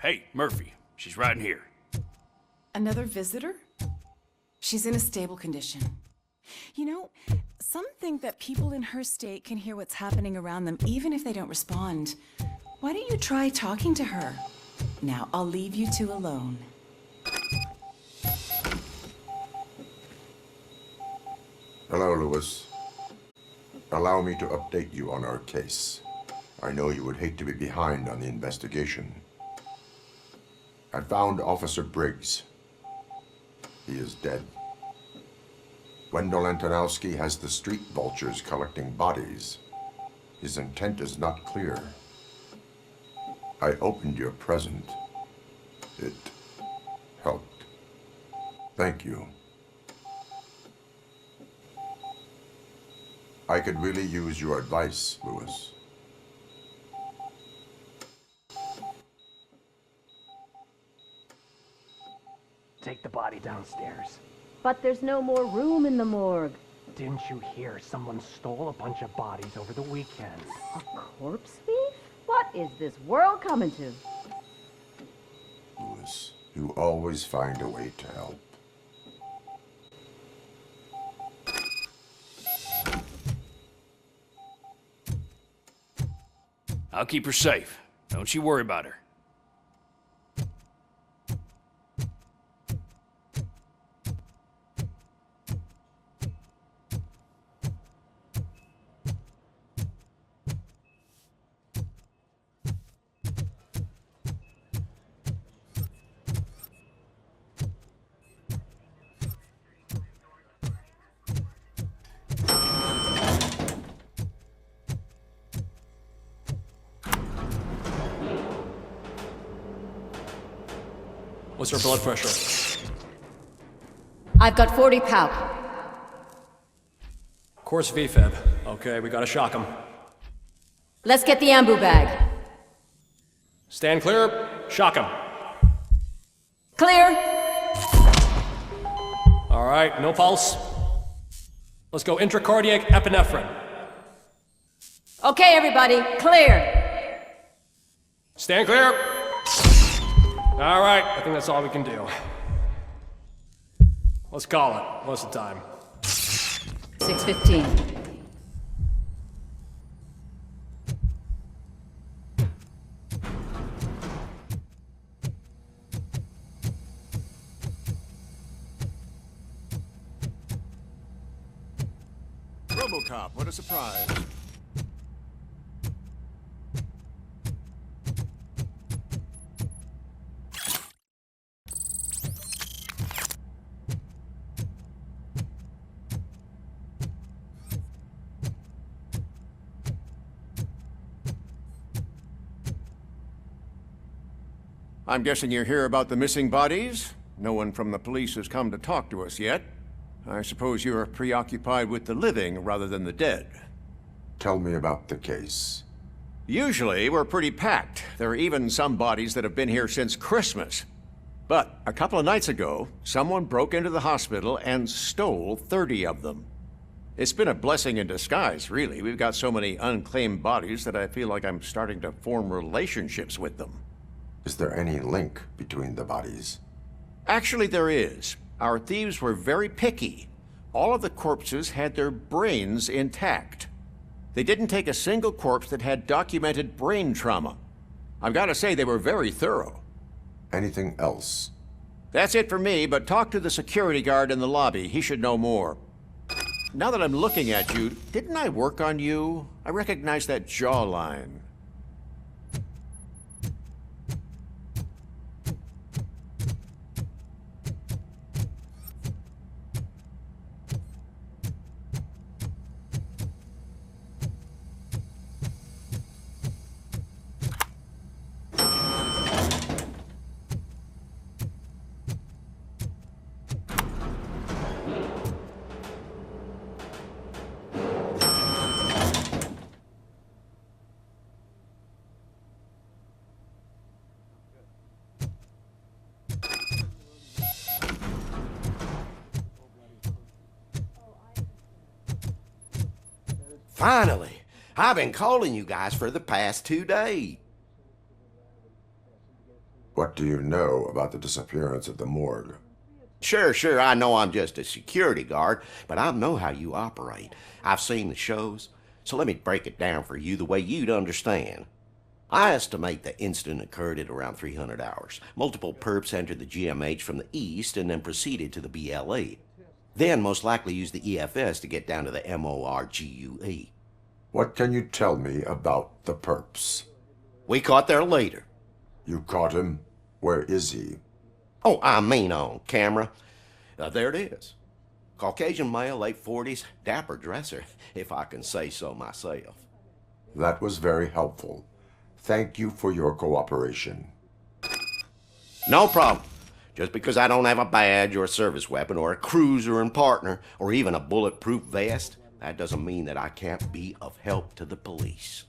Hey, Murphy. She's right in here. Another visitor? She's in a stable condition. You know, some think that people in her state can hear what's happening around them even if they don't respond. Why don't you try talking to her? Now, I'll leave you two alone. Hello, Lewis. Allow me to update you on our case. I know you would hate to be behind on the investigation. I found Officer Briggs. He is dead. Wendell Antonowski has the street vultures collecting bodies. His intent is not clear. I opened your present. It helped. Thank you. I could really use your advice, Lewis. Take the body downstairs. But there's no more room in the morgue. Didn't you hear someone stole a bunch of bodies over the weekend? A corpse thief? What is this world coming to? Lewis, you always find a way to help. I'll keep her safe. Don't you worry about her. What's her blood pressure? I've got 40 palp. Course VFib. Okay, we gotta shock him. Let's get the ambu bag. Stand clear, shock him. Clear. All right, no pulse. Let's go intracardiac epinephrine. Okay, everybody, clear. Stand clear. All right, I think that's all we can do. Let's call it. What's the time? 6:15. Robocop, what a surprise. I'm guessing you're here about the missing bodies? No one from the police has come to talk to us yet. I suppose you're preoccupied with the living rather than the dead. Tell me about the case. Usually, we're pretty packed. There are even some bodies that have been here since Christmas. But a couple of nights ago, someone broke into the hospital and stole 30 of them. It's been a blessing in disguise, really. We've got so many unclaimed bodies that I feel like I'm starting to form relationships with them. Is there any link between the bodies? Actually, there is. Our thieves were very picky. All of the corpses had their brains intact. They didn't take a single corpse that had documented brain trauma. I've got to say, they were very thorough. Anything else? That's it for me, but talk to the security guard in the lobby. He should know more. Now that I'm looking at you, didn't I work on you? I recognize that jawline. Finally! I've been calling you guys for the past 2 days. What do you know about the disappearance at the morgue? Sure, I know I'm just a security guard, but I know how you operate. I've seen the shows, so let me break it down for you the way you'd understand. I estimate the incident occurred at around 300 hours. Multiple perps entered the GMH from the east and then proceeded to the BLE. Then most likely used the EFS to get down to the MORGUE. What can you tell me about the perps? We caught their leader. You caught him? Where is he? Oh, I mean on camera. There it is. Caucasian male, late 40s, dapper dresser, if I can say so myself. That was very helpful. Thank you for your cooperation. No problem. Just because I don't have a badge or a service weapon or a cruiser and partner or even a bulletproof vest, that doesn't mean that I can't be of help to the police.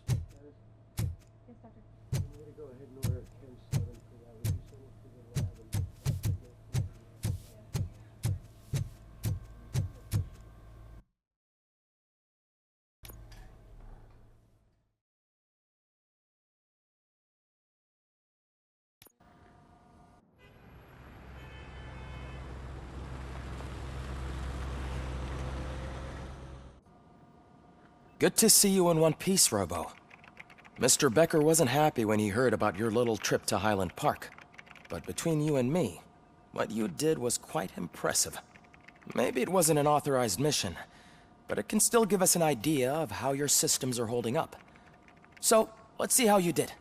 Good to see you in one piece, Robo. Mr. Becker wasn't happy when he heard about your little trip to Highland Park. But between you and me, what you did was quite impressive. Maybe it wasn't an authorized mission, but it can still give us an idea of how your systems are holding up. So, let's see how you did.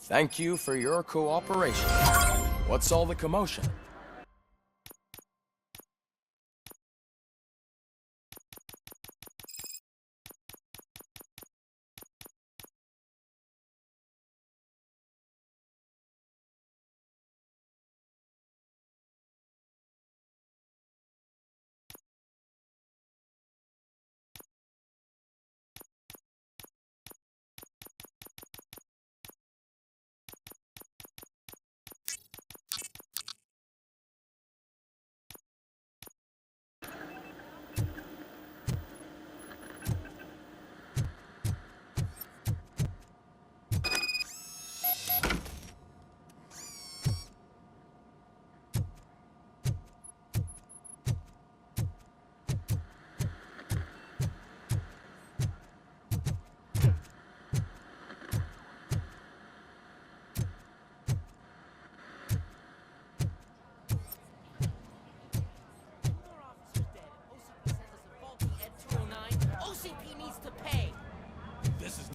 Thank you for your cooperation. What's all the commotion?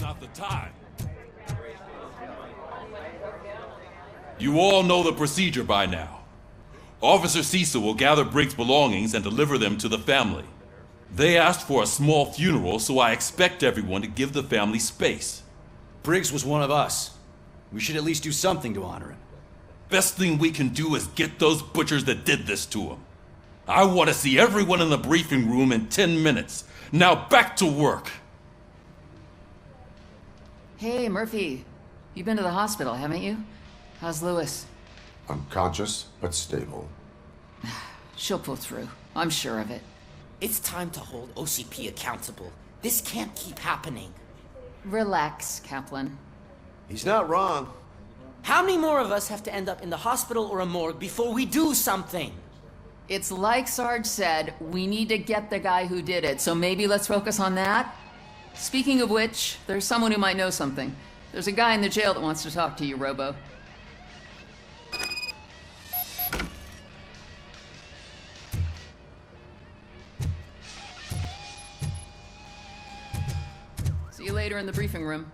Not the time. You all know the procedure by now. Officer Cecil will gather Briggs' belongings and deliver them to the family. They asked for a small funeral, so I expect everyone to give the family space. Briggs was one of us. We should at least do something to honor him. Best thing we can do is get those butchers that did this to him. I want to see everyone in the briefing room in 10 minutes. Now back to work. Hey, Murphy. You've been to the hospital, haven't you? How's Lewis? Unconscious, but stable. She'll pull through. I'm sure of it. It's time to hold OCP accountable. This can't keep happening. Relax, Kaplan. He's not wrong. How many more of us have to end up in the hospital or a morgue before we do something? It's like Sarge said, we need to get the guy who did it, so maybe let's focus on that? Speaking of which, there's someone who might know something. There's a guy in the jail that wants to talk to you, Robo. See you later in the briefing room.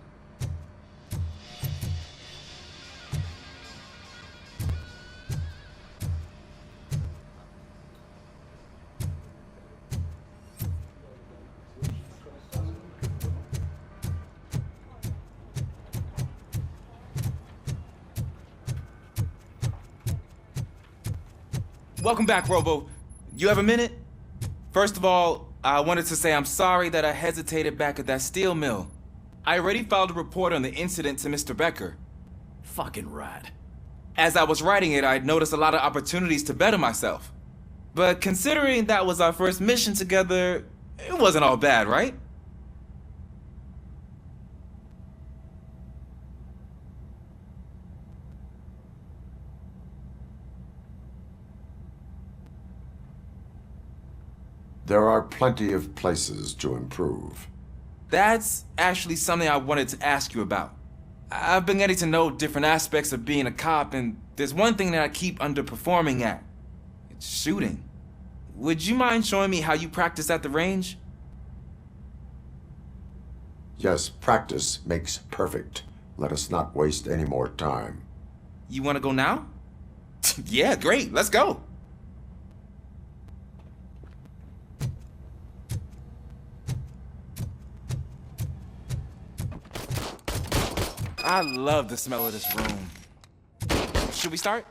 Welcome back, Robo. You have a minute? First of all, I wanted to say I'm sorry that I hesitated back at that steel mill. I already filed a report on the incident to Mr. Becker. Fucking rad. As I was writing it, I'd noticed a lot of opportunities to better myself. But considering that was our first mission together, it wasn't all bad, right? There are plenty of places to improve. That's actually something I wanted to ask you about. I've been getting to know different aspects of being a cop, and there's one thing that I keep underperforming at. It's shooting. Would you mind showing me how you practice at the range? Yes, practice makes perfect. Let us not waste any more time. You want to go now? Yeah, great. Let's go. I love the smell of this room. Should we start?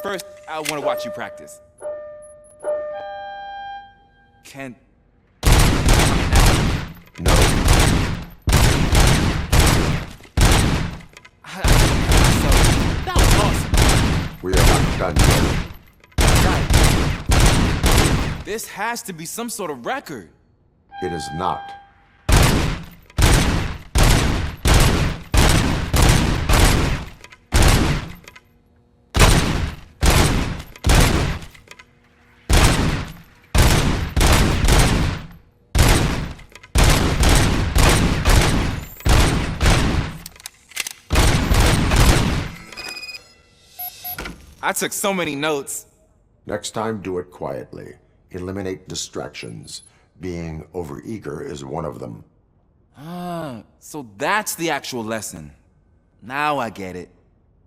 First, I want to watch you practice. Can... No. That was awesome. We are not done yet. Right. This has to be some sort of record. It is not. I took so many notes. Next time, do it quietly. Eliminate distractions. Being overeager is one of them. Ah, so that's the actual lesson. Now I get it.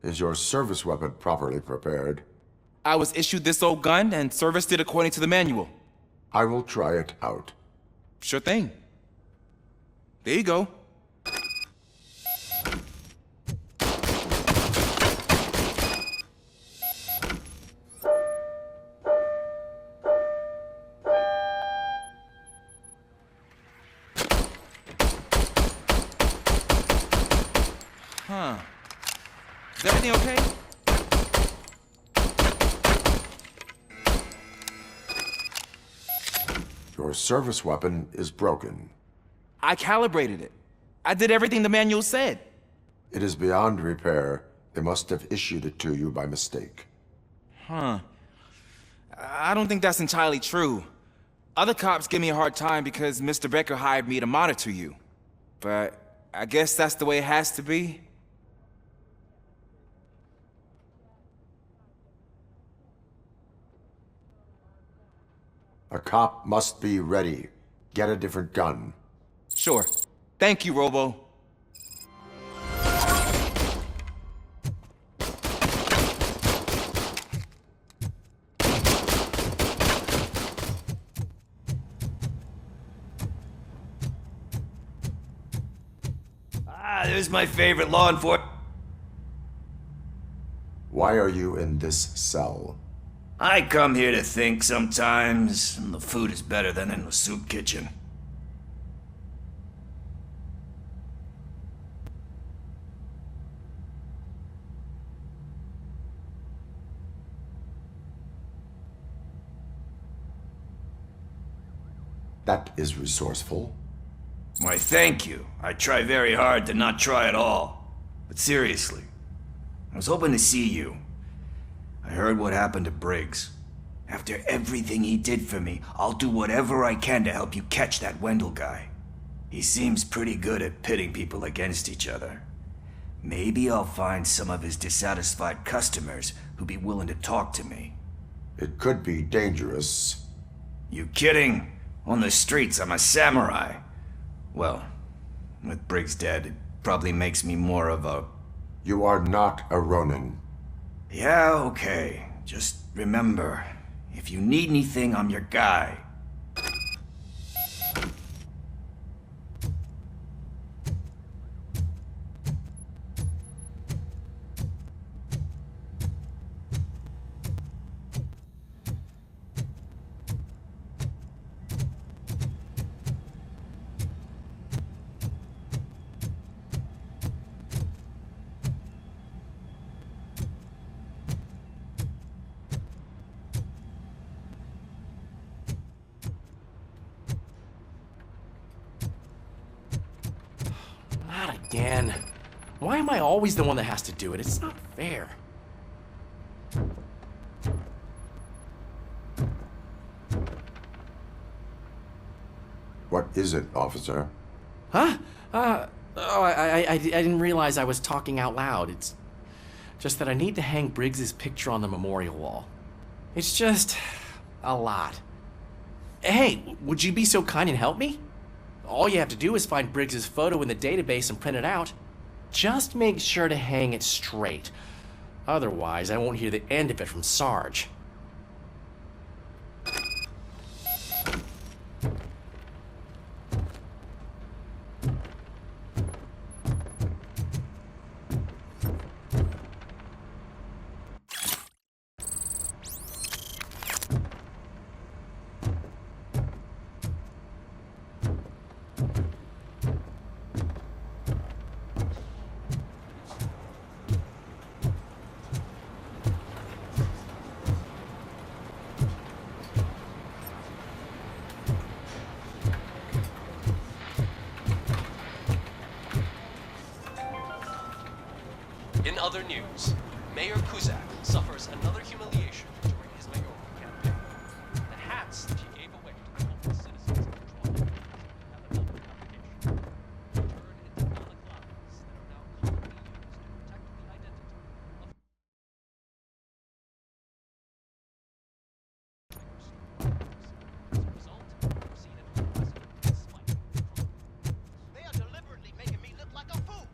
Is your service weapon properly prepared? I was issued this old gun and serviced it according to the manual. I will try it out. Sure thing. There you go. Huh. Is everything okay? Your service weapon is broken. I calibrated it. I did everything the manual said. It is beyond repair. They must have issued it to you by mistake. Huh. I don't think that's entirely true. Other cops give me a hard time because Mr. Becker hired me to monitor you. But I guess that's the way it has to be. A cop must be ready. Get a different gun. Sure. Thank you, Robo. There's my favorite law enforcement. Why are you in this cell? I come here to think sometimes, and the food is better than in the soup kitchen. That is resourceful. Why, thank you. I try very hard to not try at all. But seriously, I was hoping to see you. I heard what happened to Briggs. After everything he did for me, I'll do whatever I can to help you catch that Wendell guy. He seems pretty good at pitting people against each other. Maybe I'll find some of his dissatisfied customers who'd be willing to talk to me. It could be dangerous. You kidding? On the streets, I'm a samurai. Well, with Briggs dead, it probably makes me more of a... You are not a Ronin. Yeah, okay. Just remember, if you need anything, I'm your guy. again. Why am I always the one that has to do it? It's not fair. What is it, officer? Huh? I didn't realize I was talking out loud. It's just that I need to hang Briggs's picture on the memorial wall. It's just a lot. Hey, would you be so kind and help me? All you have to do is find Briggs's photo in the database and print it out. Just make sure to hang it straight. Otherwise, I won't hear the end of it from Sarge. In other news, Mayor Kuzak suffers another humiliation during his mayoral campaign. The hats that he gave away to the local citizens of Detroit have another complication. Turned into balaclavas that are now commonly used to protect the identity of as a result, we're seen at President Spike. They are deliberately making me look like a fool.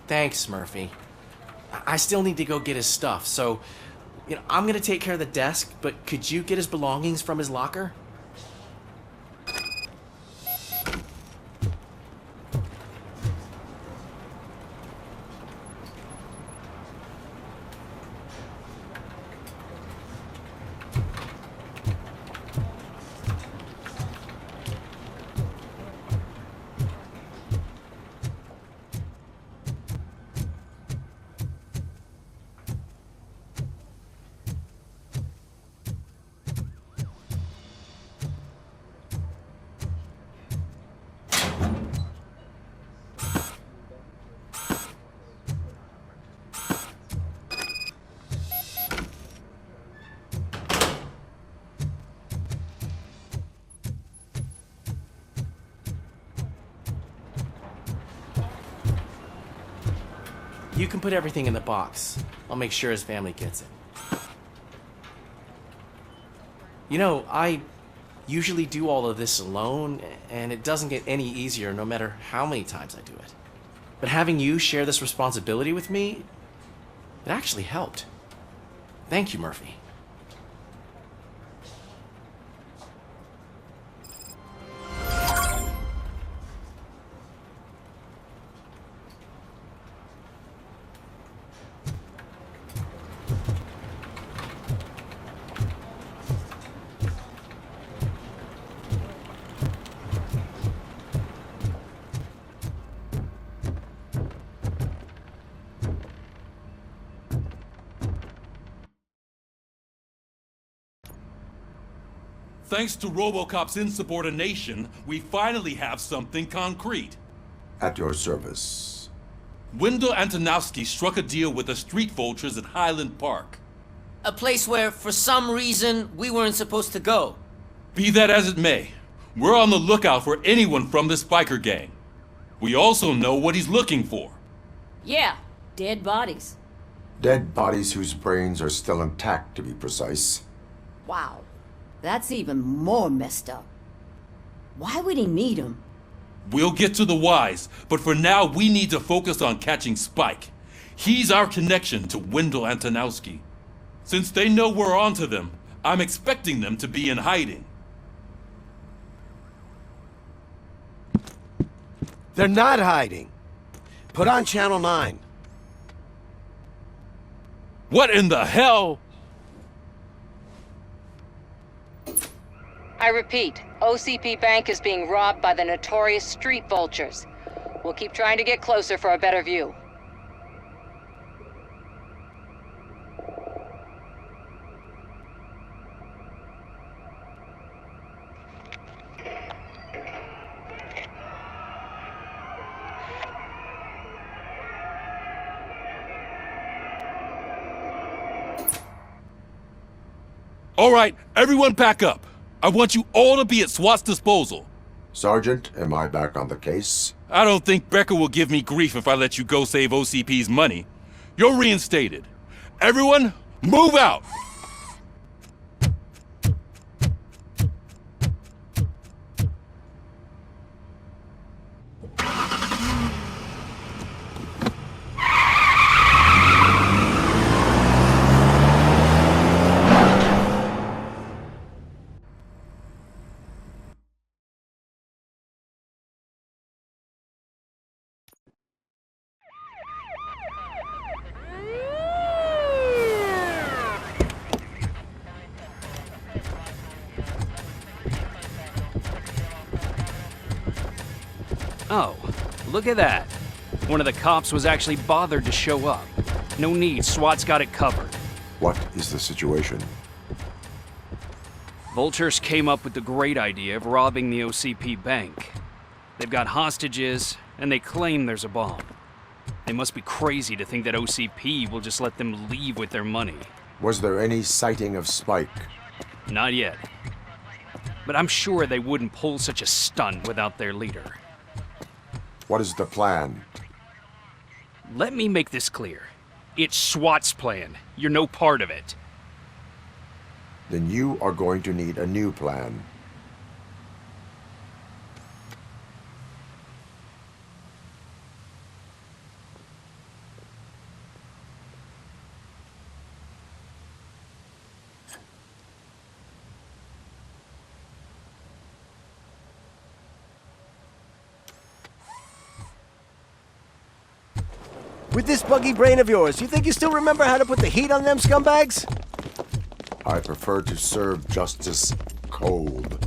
Thanks, Murphy. I still need to go get his stuff, so, I'm gonna take care of the desk, but could you get his belongings from his locker? You can put everything in the box. I'll make sure his family gets it. You know, I usually do all of this alone, and it doesn't get any easier no matter how many times I do it. But having you share this responsibility with me, it actually helped. Thank you, Murphy. Thanks to Robocop's insubordination, we finally have something concrete. At your service. Wendell Antonowski struck a deal with the street vultures at Highland Park. A place where, for some reason, we weren't supposed to go. Be that as it may, we're on the lookout for anyone from this biker gang. We also know what he's looking for. Yeah, dead bodies. Dead bodies whose brains are still intact, to be precise. Wow, that's even more messed up. Why would he need them? We'll get to the whys, but for now we need to focus on catching Spike. He's our connection to Wendell Antonowski. Since they know we're onto them, I'm expecting them to be in hiding. They're not hiding. Put on Channel 9. What in the hell? I repeat, OCP Bank is being robbed by the notorious street vultures. We'll keep trying to get closer for a better view. All right, everyone pack up. I want you all to be at SWAT's disposal. Sergeant, am I back on the case? I don't think Becker will give me grief if I let you go save OCP's money. You're reinstated. Everyone, move out! Oh, look at that. One of the cops was actually bothered to show up. No need, SWAT's got it covered. What is the situation? Vultures came up with the great idea of robbing the OCP bank. They've got hostages, and they claim there's a bomb. They must be crazy to think that OCP will just let them leave with their money. Was there any sighting of Spike? Not yet. But I'm sure they wouldn't pull such a stunt without their leader. What is the plan? Let me make this clear. It's SWAT's plan. You're no part of it. Then you are going to need a new plan. With this buggy brain of yours, you think you still remember how to put the heat on them scumbags? I prefer to serve justice cold.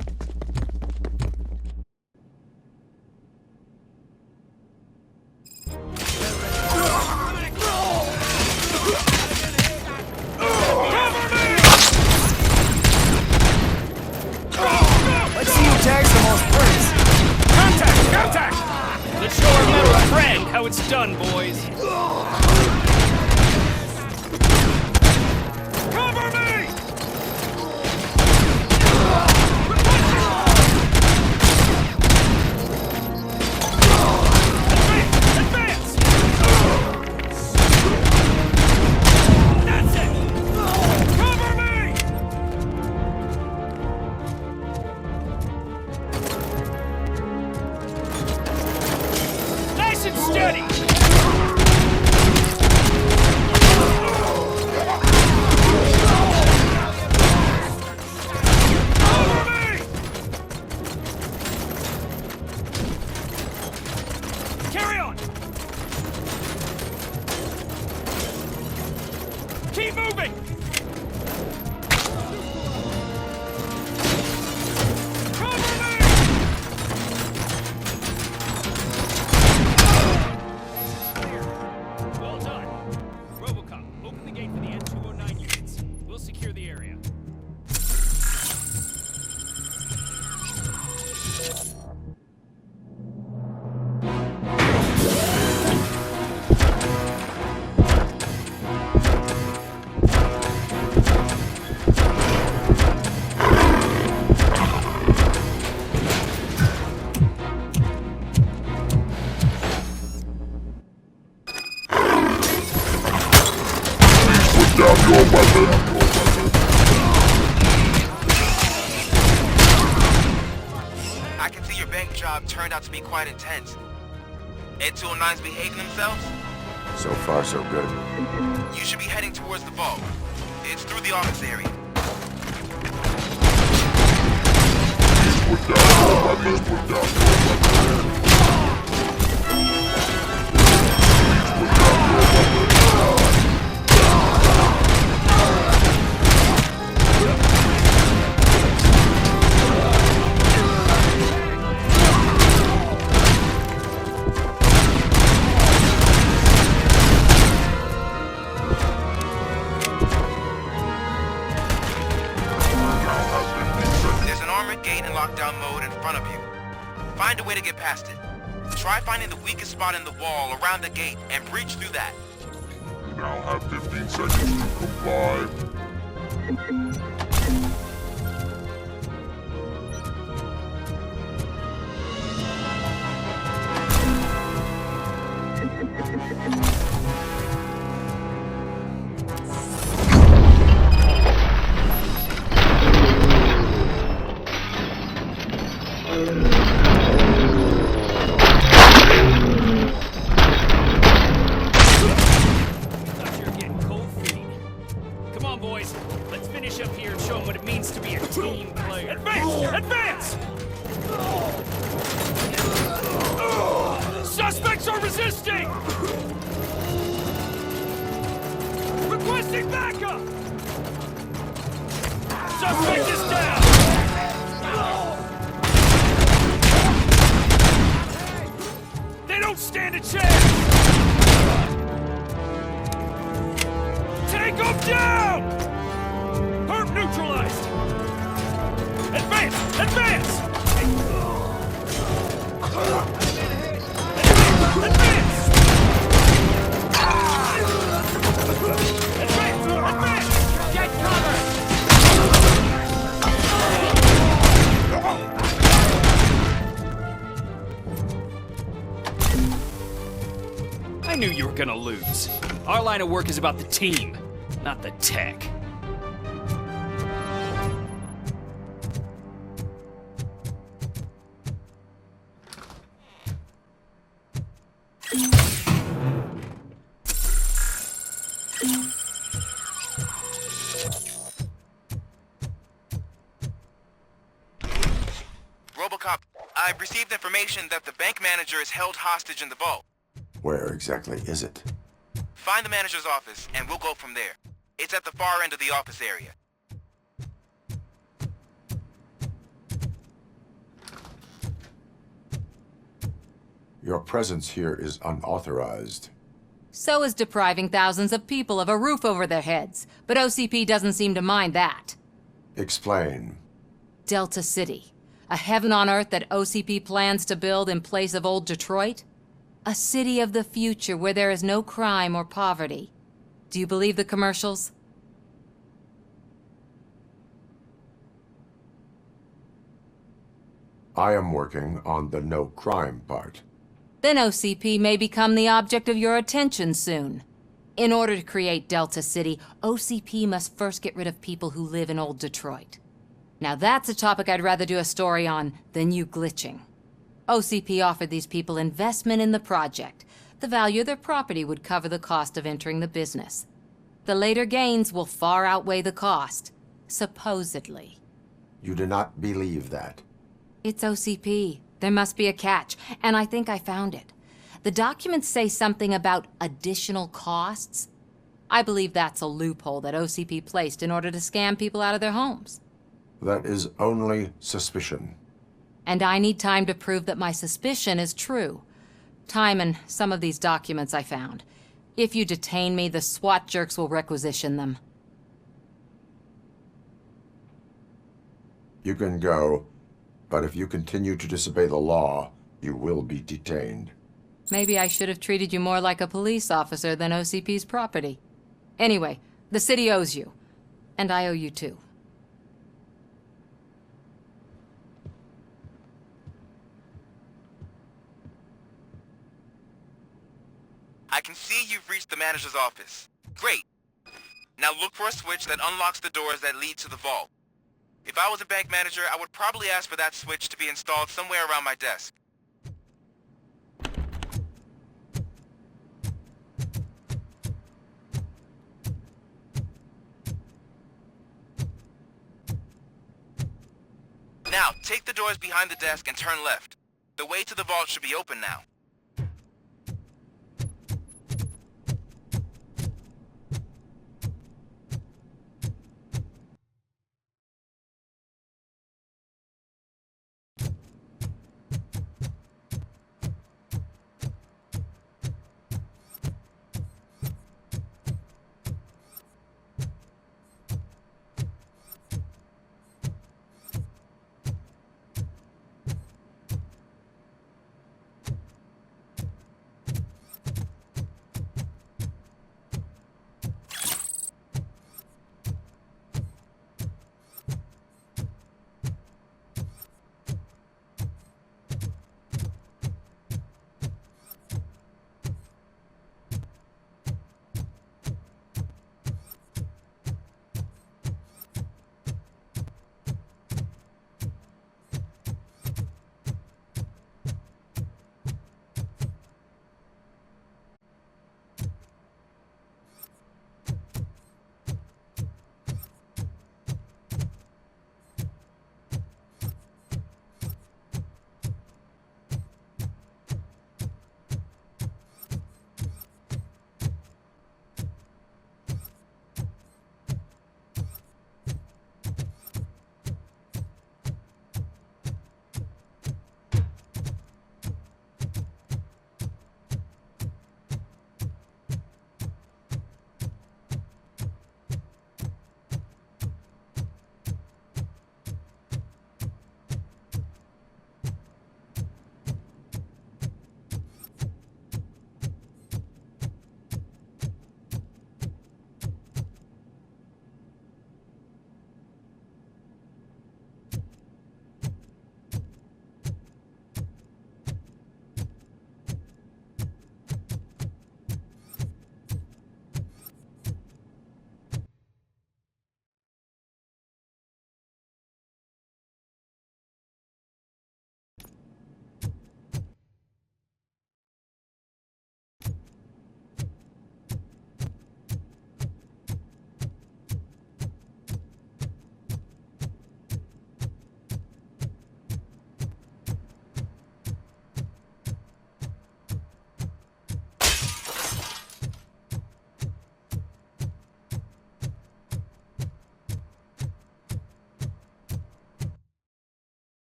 Let's see who tags the most first. Contact! Contact! Let's show our metal friend how it's done, boys. Cover me! Advance! Keep moving! Well done. Robocop, open the gate for the N209 units. We'll secure the area. I can see your bank job turned out to be quite intense. N209's behaving themselves? So far, so good. You should be heading towards the vault. It's through the office area. There's an armored gate in lockdown mode in front of you. Find a way to get past it. Try finding the weakest spot in the wall around the gate and breach through that. You now have 15 seconds to comply. Thought you were getting cold feet. Come on, boys. Let's finish up here and show them what it means to be a team player. Advance! Advance! Suspects are resisting! Requesting backup! Suspect is down! They don't stand a chance! Take them down! Perp neutralized! Advance! Advance! Advance! Advance! Get cover! I knew you were gonna lose. Our line of work is about the team, not the tech. Robocop, I've received information that the bank manager is held hostage in the vault. Where exactly is it? Find the manager's office, and we'll go from there. It's at the far end of the office area. Your presence here is unauthorized. So is depriving thousands of people of a roof over their heads. But OCP doesn't seem to mind that. Explain. Delta City. A heaven on earth that OCP plans to build in place of old Detroit? A city of the future where there is no crime or poverty. Do you believe the commercials? I am working on the no crime part. Then OCP may become the object of your attention soon. In order to create Delta City, OCP must first get rid of people who live in old Detroit. Now that's a topic I'd rather do a story on than you glitching. OCP offered these people investment in the project. The value of their property would cover the cost of entering the business. The later gains will far outweigh the cost, supposedly. You do not believe that? It's OCP. There must be a catch, and I think I found it. The documents say something about additional costs. I believe that's a loophole that OCP placed in order to scam people out of their homes. That is only suspicion. And I need time to prove that my suspicion is true. Time and some of these documents I found. If you detain me, the SWAT jerks will requisition them. You can go, but if you continue to disobey the law, you will be detained. Maybe I should have treated you more like a police officer than OCP's property. Anyway, the city owes you. And I owe you too. I can see you've reached the manager's office. Great. Now look for a switch that unlocks the doors that lead to the vault. If I was a bank manager, I would probably ask for that switch to be installed somewhere around my desk. Now, take the doors behind the desk and turn left. The way to the vault should be open now.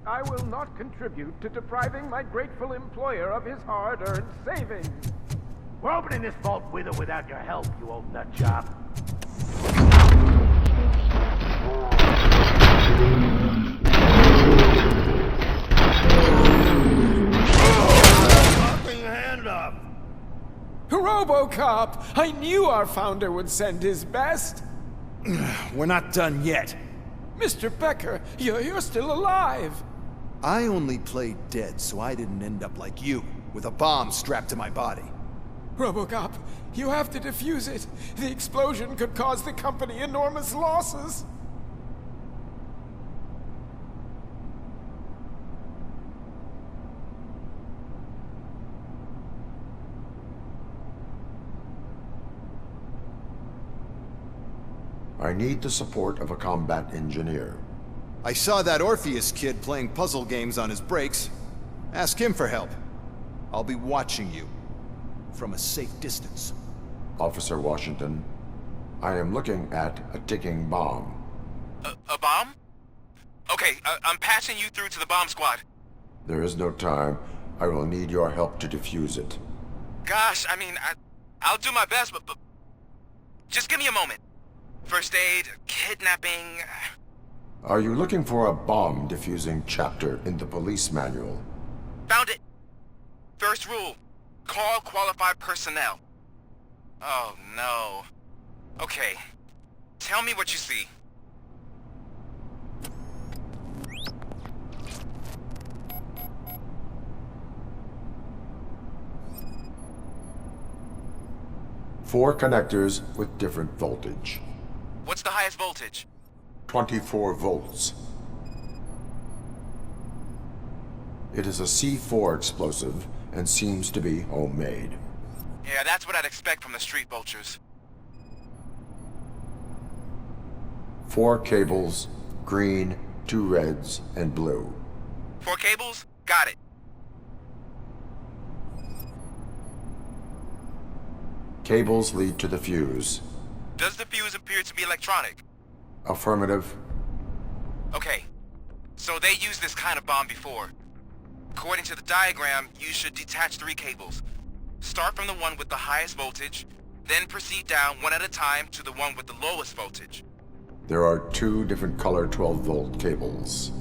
I will not contribute to depriving my grateful employer of his hard-earned savings. We're opening this vault with or without your help, you old nutjob. Fucking hand up! Robocop! I knew our founder would send his best! We're not done yet. Mr. Becker, you're still alive! I only played dead so I didn't end up like you, with a bomb strapped to my body. Robocop, you have to defuse it. The explosion could cause the company enormous losses. I need the support of a combat engineer. I saw that Orpheus kid playing puzzle games on his breaks. Ask him for help. I'll be watching you. From a safe distance. Officer Washington, I am looking at a ticking bomb. A bomb? Okay, I'm passing you through to the bomb squad. There is no time. I will need your help to defuse it. Gosh, I mean, I'll do my best, but just give me a moment. First aid, kidnapping... Are you looking for a bomb defusing chapter in the police manual? Found it! First rule, call qualified personnel. Oh no. Okay, tell me what you see. Four connectors with different voltage. What's the highest voltage? 24 volts. It is a C4 explosive and seems to be homemade. Yeah, that's what I'd expect from the street vultures. 4 cables, green, 2 reds, and blue. 4 cables? Got it. Cables lead to the fuse. Does the fuse appear to be electronic? Affirmative. Okay, so they used this kind of bomb before. According to the diagram, you should detach 3 cables. Start from the one with the highest voltage, then proceed down one at a time to the one with the lowest voltage. There are 2 different color 12-volt cables.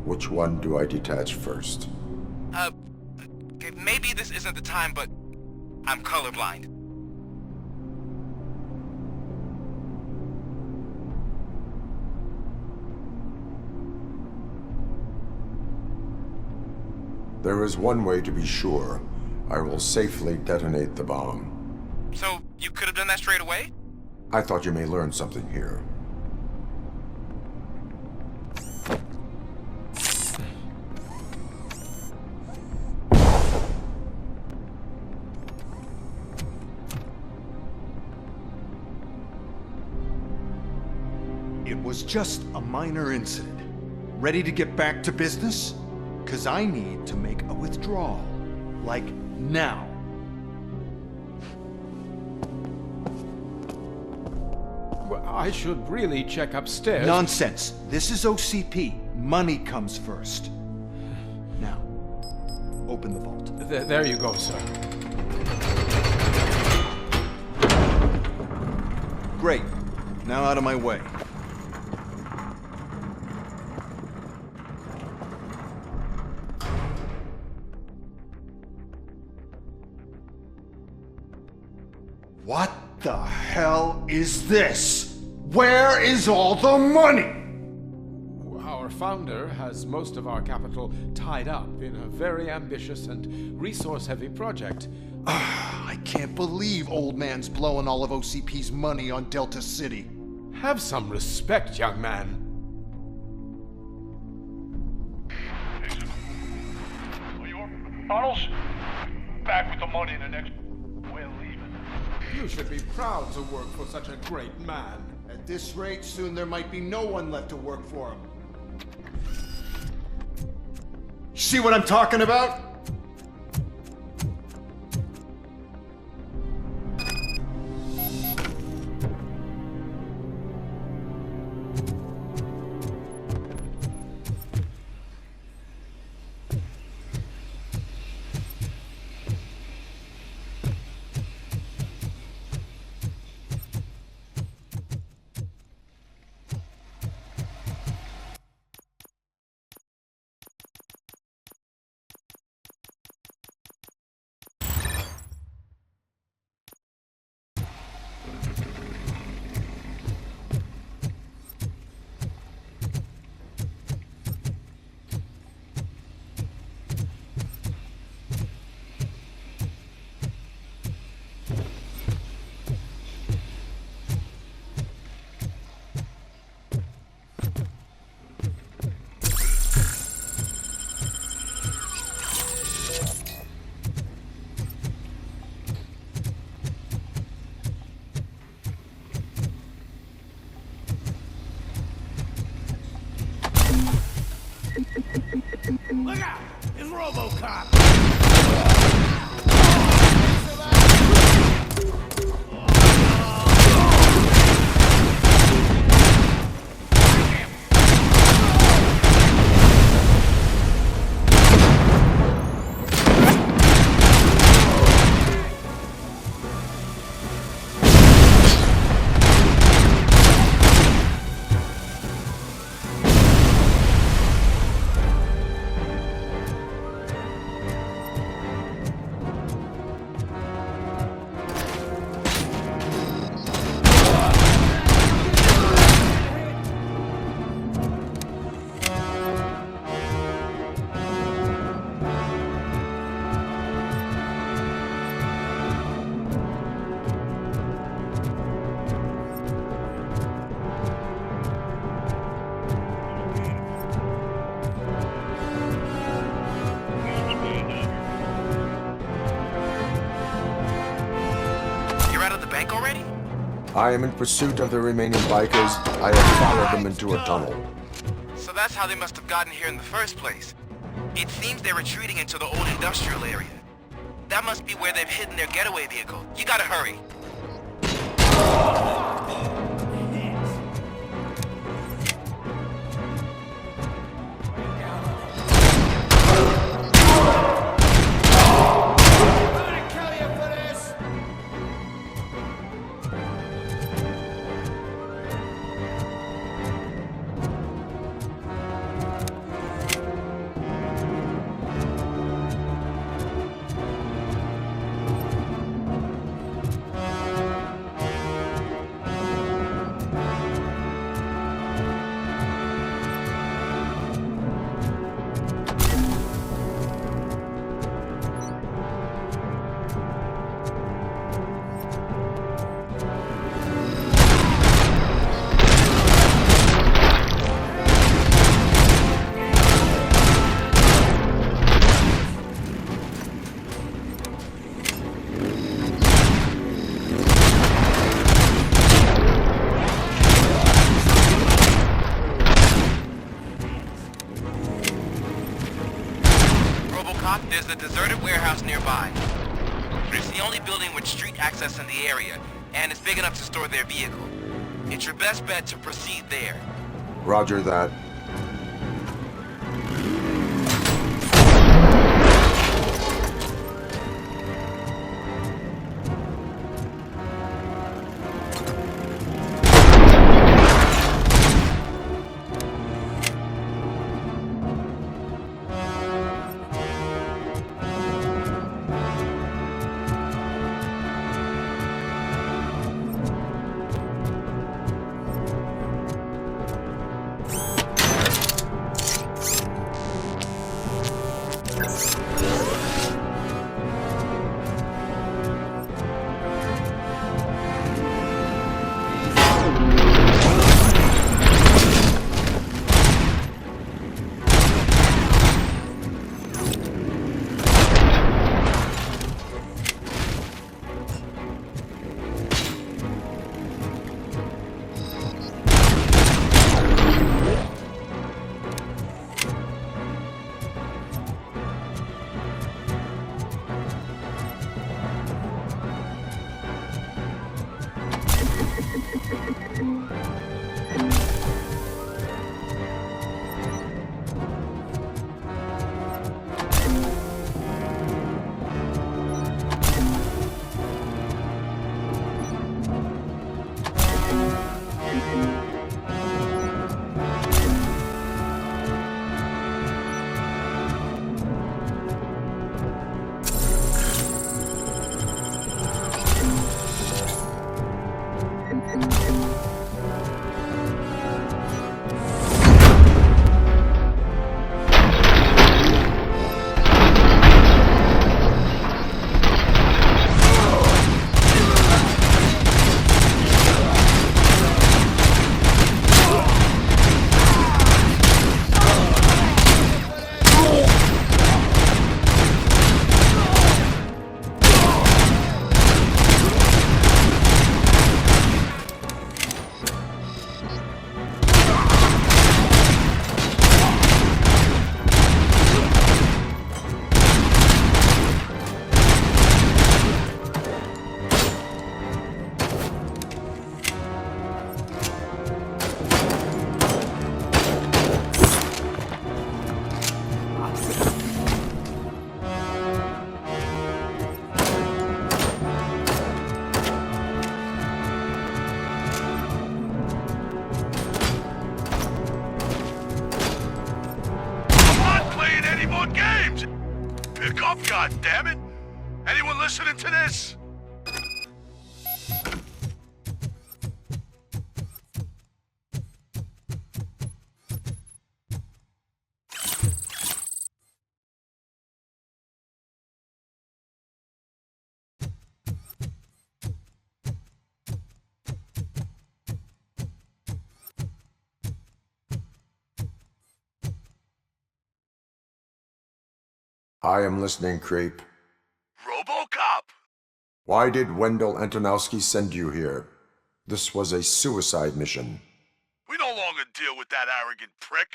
Which one do I detach first? Okay, maybe this isn't the time, but I'm colorblind. There is one way to be sure. I will safely detonate the bomb. So, you could have done that straight away? I thought you may learn something here. It was just a minor incident. Ready to get back to business? 'Cause I need to make a withdrawal. Like, now. Well, I should really check upstairs. Nonsense. This is OCP. Money comes first. Now, open the vault. There you go, sir. Great. Now out of my way. What the hell is this? Where is all the money? Our founder has most of our capital tied up in a very ambitious and resource-heavy project. I can't believe old man's blowing all of OCP's money on Delta City. Have some respect, young man. Arnold's back with the money in the next... We're leaving. You should be proud to work for such a great man. At this rate, soon there might be no one left to work for him. See what I'm talking about? bank already? I am in pursuit of the remaining bikers. I have followed them into a tunnel. So that's how they must have gotten here in the first place. It seems they're retreating into the old industrial area. That must be where they've hidden their getaway vehicle. You gotta hurry. Robocop, there's a deserted warehouse nearby. But it's the only building with street access in the area, and it's big enough to store their vehicle. It's your best bet to proceed there. Roger that. Pick up, goddammit! Anyone listening to this? I am listening, creep. Robocop! Why did Wendell Antonowski send you here? This was a suicide mission. We no longer deal with that arrogant prick.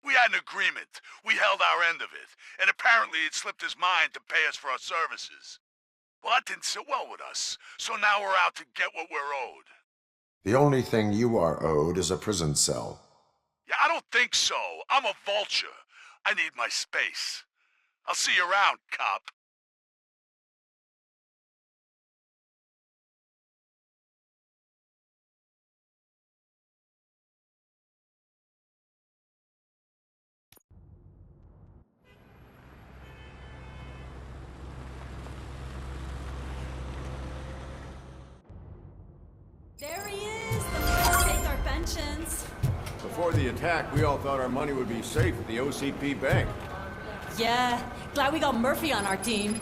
We had an agreement. We held our end of it, and apparently it slipped his mind to pay us for our services. Well, that didn't sit well with us, so now we're out to get what we're owed. The only thing you are owed is a prison cell. Yeah, I don't think so. I'm a vulture. I need my space. I'll see you around, cop. There he is, the man who saved our pensions. Before the attack, we all thought our money would be safe at the OCP bank. Yeah, glad we got Murphy on our team.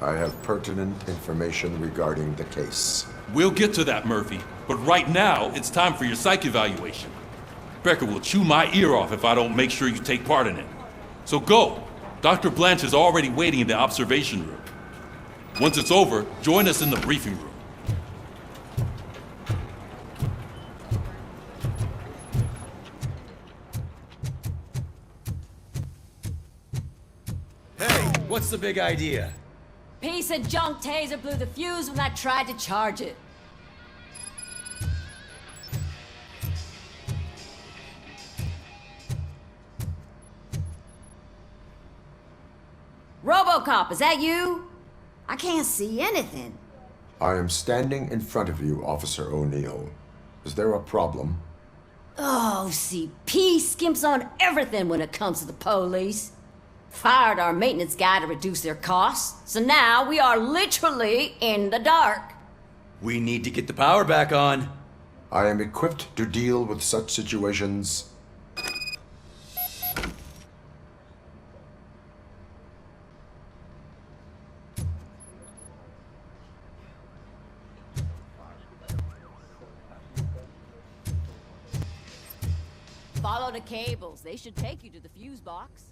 I have pertinent information regarding the case. We'll get to that, Murphy. But right now, it's time for your psych evaluation. Becker will chew my ear off if I don't make sure you take part in it. So go. Dr. Blanche is already waiting in the observation room. Once it's over, join us in the briefing room. What's the big idea? Piece of junk taser blew the fuse when I tried to charge it. Robocop, is that you? I can't see anything. I am standing in front of you, Officer O'Neill. Is there a problem? Oh, OCP skimps on everything when it comes to the police. Fired our maintenance guy to reduce their costs, so now we are literally in the dark. We need to get the power back on. I am equipped to deal with such situations. Follow the cables. They should take you to the fuse box.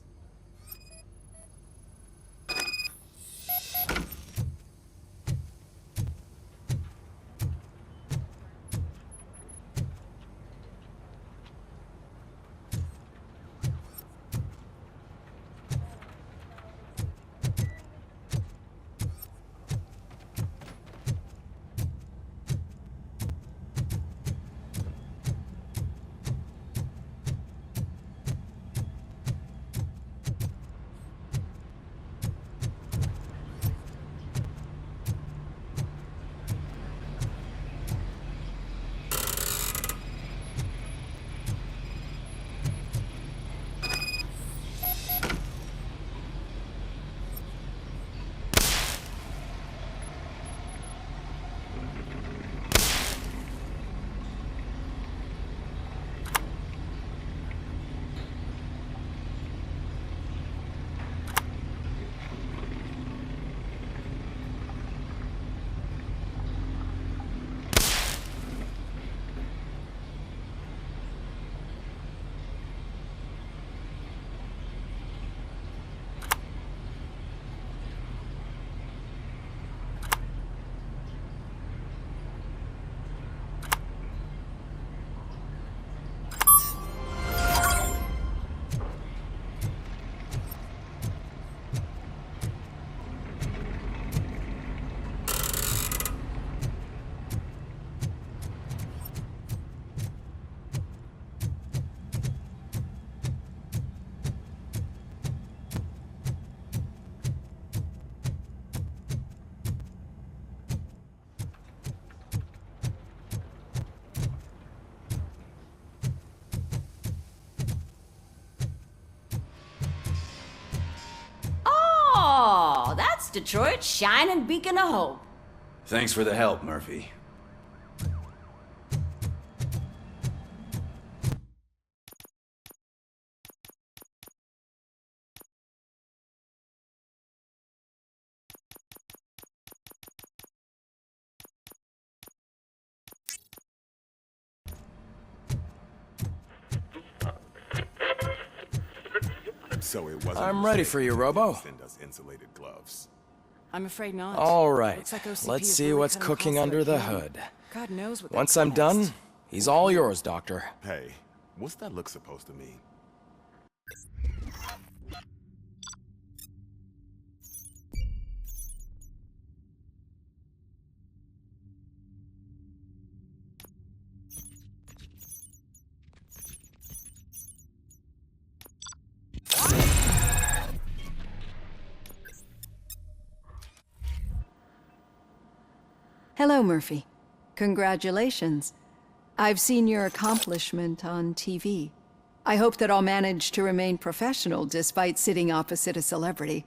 Oh, that's Detroit's shining beacon of hope. Thanks for the help, Murphy. I'm ready for you, Robo. Send us insulated gloves. I'm afraid not. All right, Looks like OCP let's is see really what's cutting cooking costs under like the candy. hood. God knows what. Once I'm done, he's all yours, Doctor. Hey, what's that look supposed to mean? Hello, Murphy. Congratulations. I've seen your accomplishment on TV. I hope that I'll manage to remain professional despite sitting opposite a celebrity.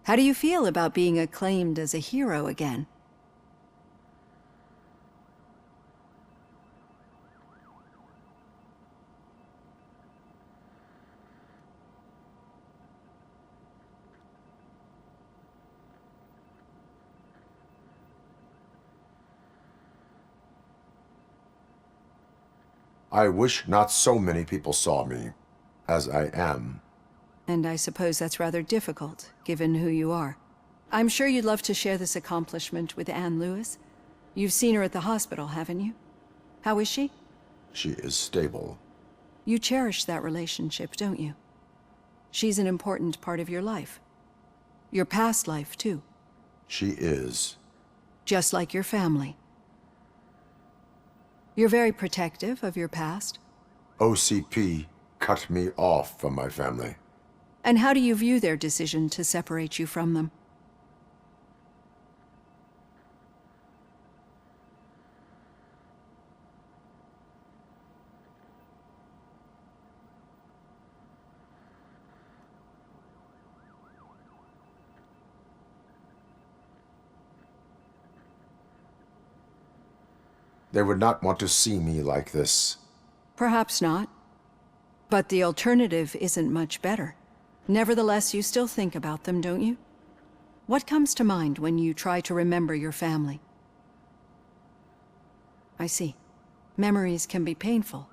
How do you feel about being acclaimed as a hero again? I wish not so many people saw me as I am. And I suppose that's rather difficult, given who you are. I'm sure you'd love to share this accomplishment with Anne Lewis. You've seen her at the hospital, haven't you? How is she? She is stable. You cherish that relationship, don't you? She's an important part of your life. Your past life, too. She is. Just like your family. You're very protective of your past. OCP cut me off from my family. And how do you view their decision to separate you from them? They would not want to see me like this. Perhaps not. But the alternative isn't much better. Nevertheless, you still think about them, don't you? What comes to mind when you try to remember your family? I see. Memories can be painful.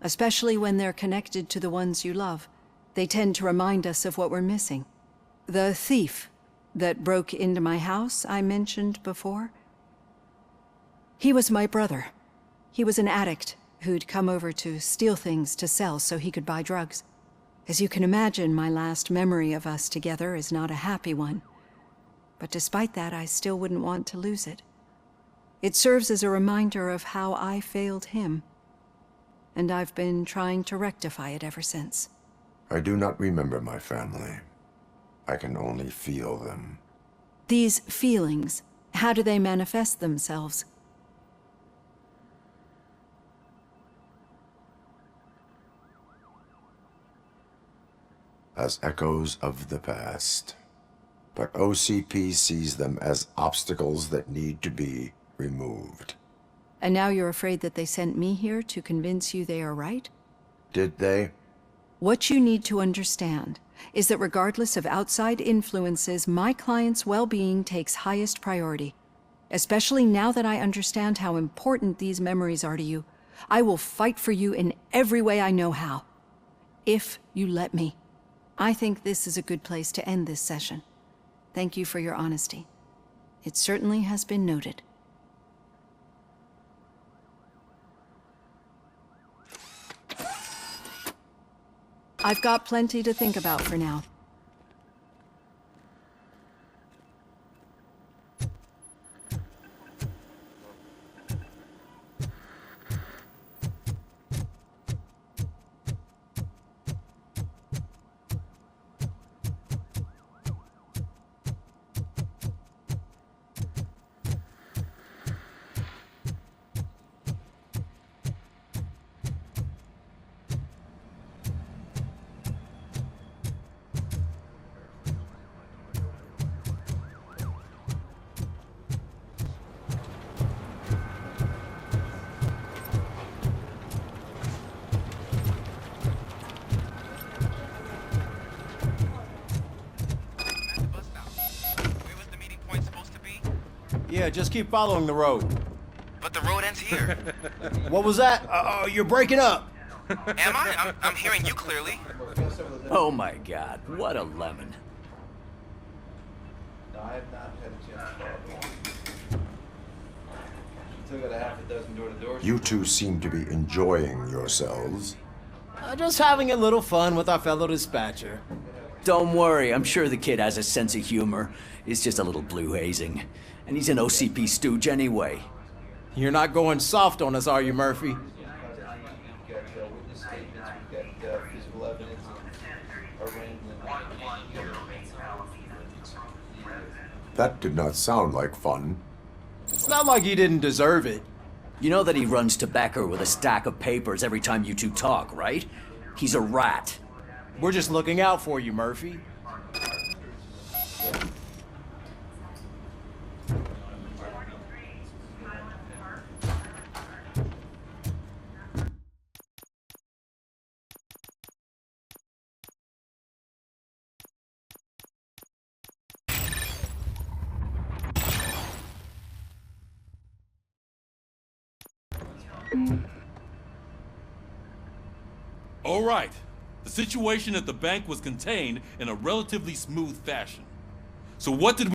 Especially when they're connected to the ones you love. They tend to remind us of what we're missing. The thief that broke into my house I mentioned before? He was my brother. He was an addict who'd come over to steal things to sell so he could buy drugs. As you can imagine, my last memory of us together is not a happy one. But despite that, I still wouldn't want to lose it. It serves as a reminder of how I failed him. And I've been trying to rectify it ever since. I do not remember my family. I can only feel them. These feelings, how do they manifest themselves? As echoes of the past. But OCP sees them as obstacles that need to be removed. And now you're afraid that they sent me here to convince you they are right? Did they? What you need to understand is that regardless of outside influences, my client's well-being takes highest priority. Especially now that I understand how important these memories are to you, I will fight for you in every way I know how. If you let me. I think this is a good place to end this session. Thank you for your honesty. It certainly has been noted. I've got plenty to think about for now. Yeah, just keep following the road. But the road ends here. What was that? You're breaking up. Am I? I'm hearing you clearly. Oh my god, what a lemon. I have not had a chance to follow along. Still got a half a dozen door-to-door. You two seem to be enjoying yourselves. Just having a little fun with our fellow dispatcher. Don't worry, I'm sure the kid has a sense of humor. It's just a little blue hazing. And he's an OCP stooge anyway. You're not going soft on us, are you, Murphy? We've got witness statements, we've got physical evidence, That did not sound like fun. It's not like he didn't deserve it. You know that he runs to Becker with a stack of papers every time you two talk, right? He's a rat. We're just looking out for you, Murphy. All right. The situation at the bank was contained in a relatively smooth fashion. So what did we